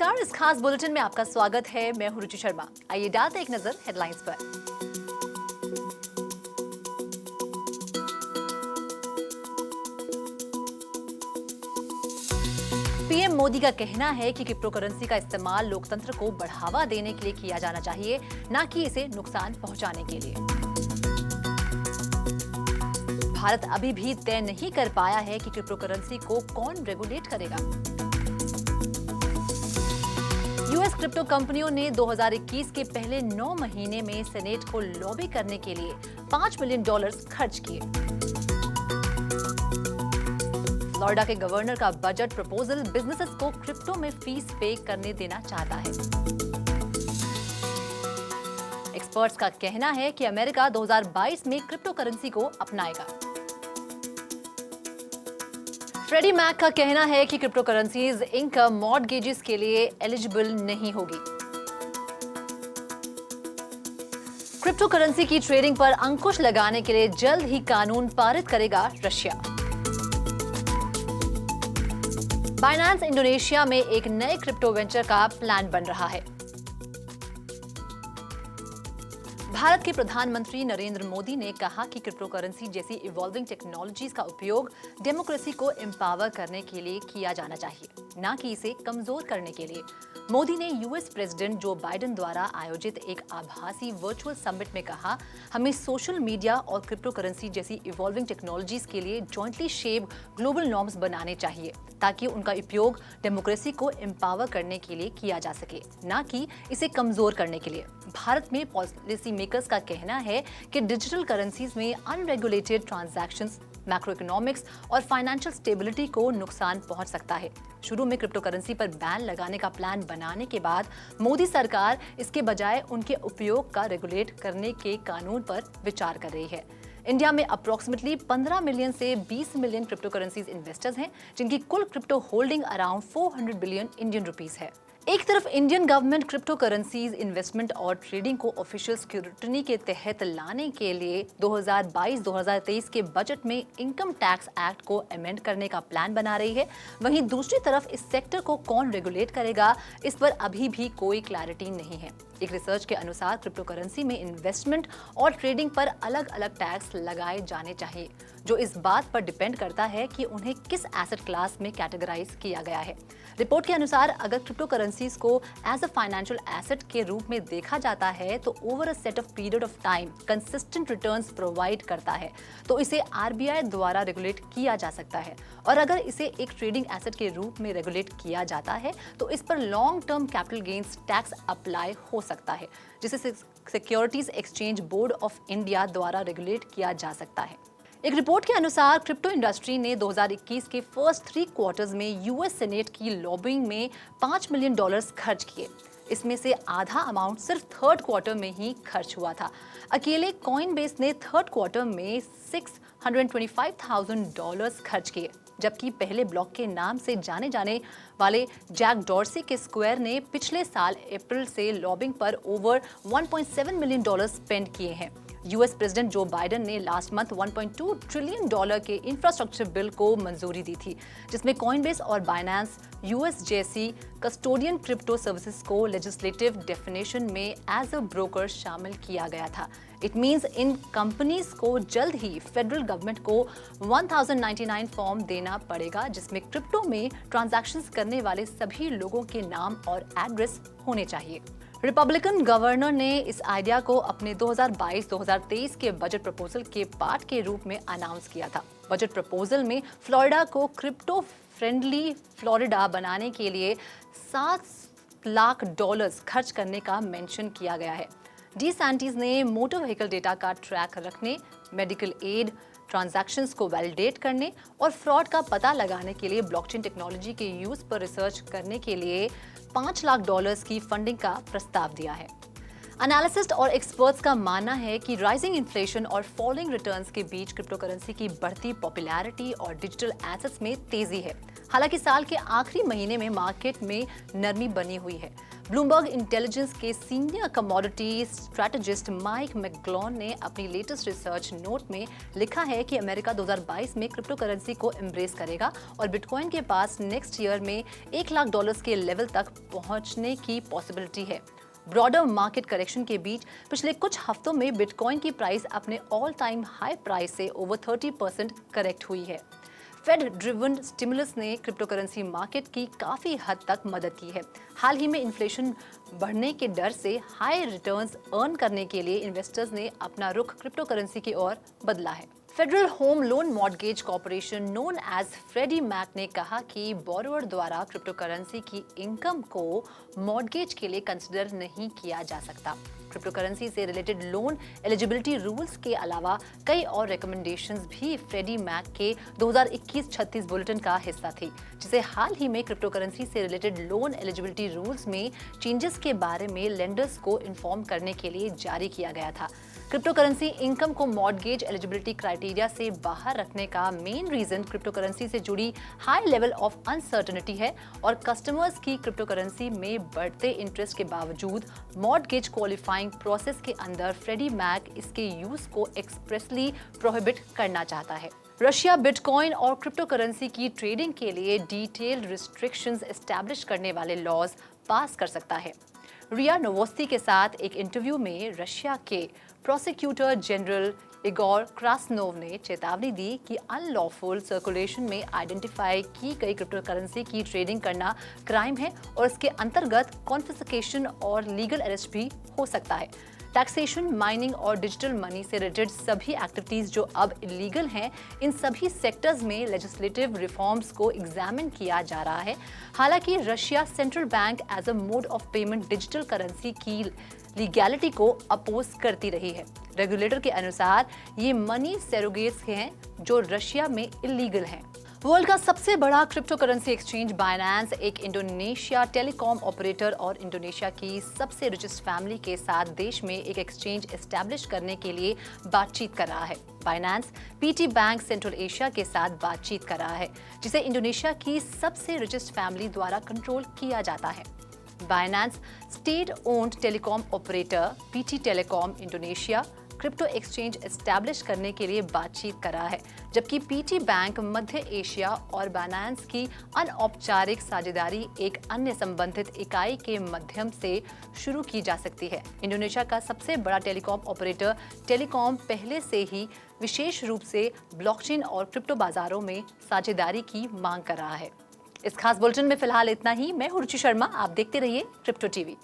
नमस्कार, इस खास बुलेटिन में आपका स्वागत है। मैं हूं रुचि शर्मा। आइए डालते एक नजर हेडलाइंस पर। पीएम मोदी का कहना है कि क्रिप्टो करेंसी का इस्तेमाल लोकतंत्र को बढ़ावा देने के लिए किया जाना चाहिए, न कि इसे नुकसान पहुंचाने के लिए। भारत अभी भी तय नहीं कर पाया है कि क्रिप्टो करेंसी को कौन रेगुलेट करेगा। यूएस क्रिप्टो कंपनियों ने 2021 के पहले 9 महीने में सेनेट को लॉबी करने के लिए $5 मिलियन खर्च किए। फ्लोरिडा के गवर्नर का बजट प्रपोजल बिजनेसेस को क्रिप्टो में फीस पे करने देना चाहता है। एक्सपर्ट्स का कहना है कि अमेरिका 2022 में क्रिप्टो करेंसी को अपनाएगा। फ्रेडी मैक का कहना है कि क्रिप्टो करेंसीज इनकम मॉर्टगेजेस के लिए एलिजिबल नहीं होगी। क्रिप्टो करेंसी की ट्रेडिंग पर अंकुश लगाने के लिए जल्द ही कानून पारित करेगा रशिया। बाइनेंस इंडोनेशिया में एक नए क्रिप्टो वेंचर का प्लान बन रहा है। भारत के प्रधानमंत्री नरेंद्र मोदी ने कहा कि क्रिप्टो करेंसी जैसी इवॉल्विंग टेक्नोलॉजीज का उपयोग डेमोक्रेसी को एम्पावर करने के लिए किया जाना चाहिए, न कि इसे कमजोर करने के लिए। मोदी ने यूएस प्रेसिडेंट जो बाइडेन द्वारा आयोजित एक आभासी वर्चुअल समिट में कहा, हमें सोशल मीडिया और क्रिप्टो करेंसी जैसी इवॉल्विंग टेक्नोलॉजीज के लिए जॉइंटली शेप ग्लोबल नॉर्म्स बनाने चाहिए, ताकि उनका उपयोग डेमोक्रेसी को एम्पावर करने के लिए किया जा सके, न कि इसे कमजोर करने के लिए। भारत में पॉलिसी मेकर्स का कहना है कि डिजिटल करेंसीज में अनरेगुलेटेड ट्रांजैक्शंस, मैक्रो इकोनॉमिक्स और फाइनेंशियल स्टेबिलिटी को नुकसान पहुंच सकता है। शुरू में क्रिप्टो करेंसी पर बैन लगाने का प्लान बनाने के बाद मोदी सरकार इसके बजाय उनके उपयोग का रेगुलेट करने के कानून पर विचार कर रही है। इंडिया में अप्रोक्सीमेटली 15 मिलियन से 20 मिलियन क्रिप्टो करेंसीज इन्वेस्टर्स हैं, जिनकी कुल crypto holding around 400 billion Indian rupees है। एक तरफ Indian government crypto currencies investment और ट्रेडिंग को ऑफिशियल स्क्रूटनी के तहत लाने के लिए 2022-2023 के बजट में इनकम टैक्स एक्ट को अमेंड करने का प्लान बना रही है। वहीं दूसरी तरफ इस सेक्टर को कौन रेगुलेट करेगा, इस पर अभी भी कोई क्लैरिटी नहीं है। एक रिसर्च के अनुसार क्रिप्टो करेंसी में इन्वेस्टमेंट और ट्रेडिंग पर अलग अलग टैक्स लगाए जाने चाहिए, जो इस बात पर डिपेंड करता है कि उन्हें किस एसेट क्लास में कैटेगराइज किया गया है। रिपोर्ट के अनुसार अगर क्रिप्टो करेंसीज को एज अ फाइनेंशियल एसेट के रूप में देखा जाता है तो over a set of period of time consistent returns provide करता है, तो इसे आरबीआई द्वारा रेगुलेट किया जा सकता है। और अगर इसे एक ट्रेडिंग एसेट के रूप में रेगुलेट किया जाता है तो इस पर long term capital gains tax apply हो सकता है, जिसे securities exchange board of India द्वारा रेगुलेट किया जा सकता है। एक रिपोर्ट के अनुसार क्रिप्टो इंडस्ट्री ने 2021 के फर्स्ट 3 क्वार्टर्स में यूएस सेनेट की लॉबिंग में $5 मिलियन खर्च किए। इसमें से आधा अमाउंट सिर्फ थर्ड क्वार्टर में ही खर्च हुआ था। अकेले कॉइनबेस ने थर्ड क्वार्टर में $625,000 खर्च किए, जबकि पहले ब्लॉक के नाम से जाने जाने वाले जैक डॉर्सी के स्क्वायर ने पिछले साल अप्रैल से लॉबिंग पर ओवर $1.7 मिलियन स्पेंड किए हैं। यूएस प्रेसिडेंट जो बाइडेन ने लास्ट मंथ $1.2 ट्रिलियन के इंफ्रास्ट्रक्चर बिल को मंजूरी दी थी, जिसमें कॉइनबेस और बाइनेंस यूएस जैसी कस्टोडियन क्रिप्टो सर्विसेज को लेजिस्लेटिव डेफिनेशन में एज अ ब्रोकर शामिल किया गया था। इट मींस इन कंपनीज को जल्द ही फेडरल गवर्नमेंट को 1099 फॉर्म देना पड़ेगा, जिसमें क्रिप्टो में ट्रांजैक्शंस करने वाले सभी लोगों के नाम और एड्रेस होने चाहिए। रिपब्लिकन गवर्नर ने इस आइडिया को अपने 2022-2023 के बजट प्रपोजल के पार्ट के रूप में अनाउंस किया था। बजट प्रपोजल में फ्लोरिडा को क्रिप्टो फ्रेंडली फ्लोरिडा बनाने के लिए $7 लाख खर्च करने का मेंशन किया गया है। डी सैंटिस ने मोटर व्हीकल डेटा का ट्रैक रखने, मेडिकल एड ट्रांजैक्शंस को वैलिडेट करने और फ्रॉड का पता लगाने के लिए ब्लॉकचेन टेक्नोलॉजी के यूज पर रिसर्च करने के लिए $5 लाख की फंडिंग का प्रस्ताव दिया है। एनालिसिस्ट और एक्सपर्ट्स का मानना है कि राइजिंग इन्फ्लेशन और फॉलिंग रिटर्न्स के बीच क्रिप्टो करेंसी की बढ़ती पॉपुलैरिटी और डिजिटल एसेट्स में तेजी है। हालांकि साल के आखिरी महीने में मार्केट में नरमी बनी हुई है। ब्लूमबर्ग इंटेलिजेंस के सीनियर कमोडिटी स्ट्रैटेजिस्ट माइक मैकग्लोन ने अपनी लेटेस्ट रिसर्च नोट में लिखा है कि अमेरिका 2022 में क्रिप्टो करेंसी को एम्ब्रेस करेगा और बिटकॉइन के पास नेक्स्ट ईयर में $1 लाख के लेवल तक पहुंचने की पॉसिबिलिटी है। ब्रॉडर मार्केट करेक्शन के बीच पिछले कुछ हफ्तों में बिटकॉइन की प्राइस अपने ऑल टाइम हाई प्राइस से ओवर 30% करेक्ट हुई है। फेड ड्रिवन स्टिमुलस ने क्रिप्टो करेंसी मार्केट की काफी हद तक मदद की है। हाल ही में इन्फ्लेशन बढ़ने के डर से हाई रिटर्न्स अर्न करने के लिए इन्वेस्टर्स ने अपना रुख क्रिप्टो करेंसी की ओर बदला है। Federal Home Loan Mortgage Corporation known as Freddie Mac ने कहा कि बोरोवर द्वारा क्रिप्टो करेंसी की इनकम को मॉर्गेज के लिए कंसिडर नहीं किया जा सकता। क्रिप्टो करेंसी से रिलेटेड लोन एलिजिबिलिटी रूल्स के अलावा कई और रिकमेंडेशंस भी फ्रेडी मैक के 2021-36 बुलेटिन का हिस्सा थी, जिसे हाल ही में क्रिप्टो करेंसी से रिलेटेड लोन एलिजिबिलिटी रूल्स में चेंजेस के बारे में लेंडर्स को इन्फॉर्म करने के लिए जारी किया गया था। क्रिप्टो करेंसी इनकम को मॉर्गेज एलिजिबिलिटी क्राइटेरिया से बाहर रखने का मेन रीजन क्रिप्टो करेंसी से जुड़ी हाई लेवल ऑफ अनसर्टेनिटी है और कस्टमर्स की क्रिप्टो करेंसी में बढ़ते इंटरेस्ट के बावजूद मॉर्गेज क्वालिफाइंग प्रोसेस के अंदर फ्रेडी मैक इसके यूज को एक्सप्रेसली प्रोहिबिट करना चाहता है। रशिया बिटकॉइन और क्रिप्टो करेंसी की ट्रेडिंग के लिए डिटेल्ड रिस्ट्रिक्शंस एस्टैब्लिश करने वाले लॉज पास कर सकता है। रिया नोवोस्ती के साथ एक इंटरव्यू में रशिया के प्रोसिक्यूटर जनरल इगोर क्रासनोव ने चेतावनी दी कि अनलॉफुल सर्कुलेशन में आइडेंटिफाई की गई क्रिप्टो करेंसी की ट्रेडिंग करना क्राइम है और इसके अंतर्गत कॉन्फिस्केशन और लीगल अरेस्ट भी हो सकता है। टैक्सेशन, माइनिंग और डिजिटल मनी से रिलेटेड सभी एक्टिविटीज जो अब इलीगल हैं, इन सभी सेक्टर्स में लेजिस्लेटिव रिफॉर्म्स को एग्जामिन किया जा रहा है। हालांकि Russia central bank as a mode of payment digital currency की लीगैलिटी को अपोज करती रही है। रेगुलेटर के अनुसार ये मनी सरोगेट्स हैं जो रशिया में इलीगल हैं। वर्ल्ड का सबसे बड़ा क्रिप्टो करेंसी एक्सचेंज बाइनेंस एक इंडोनेशिया टेलीकॉम ऑपरेटर और इंडोनेशिया की सबसे रिचेस्ट फैमिली के साथ देश में एक एक्सचेंज एस्टैब्लिश करने के लिए बातचीत कर रहा है। Binance PT bank central Asia के साथ बातचीत कर रहा है, जिसे इंडोनेशिया की सबसे रिचेस्ट फैमिली द्वारा कंट्रोल किया जाता है। Binance state owned telecom operator PT telecom Indonesia crypto exchange establish करने के लिए बातचीत कर रहा है, जबकि पीटी बैंक मध्य एशिया और बाइनेंस की अनौपचारिक साझेदारी एक अन्य संबंधित इकाई के माध्यम से शुरू की जा सकती है। इंडोनेशिया का सबसे बड़ा टेलीकॉम ऑपरेटर टेलीकॉम पहले से ही विशेष रूप से ब्लॉकचेन और क्रिप्टो बाजारों में साझेदारी की मांग कर रहा है। इस खास बुलेटिन में फिलहाल इतना ही। मैं रुचि शर्मा, आप देखते रहिए क्रिप्टो टीवी।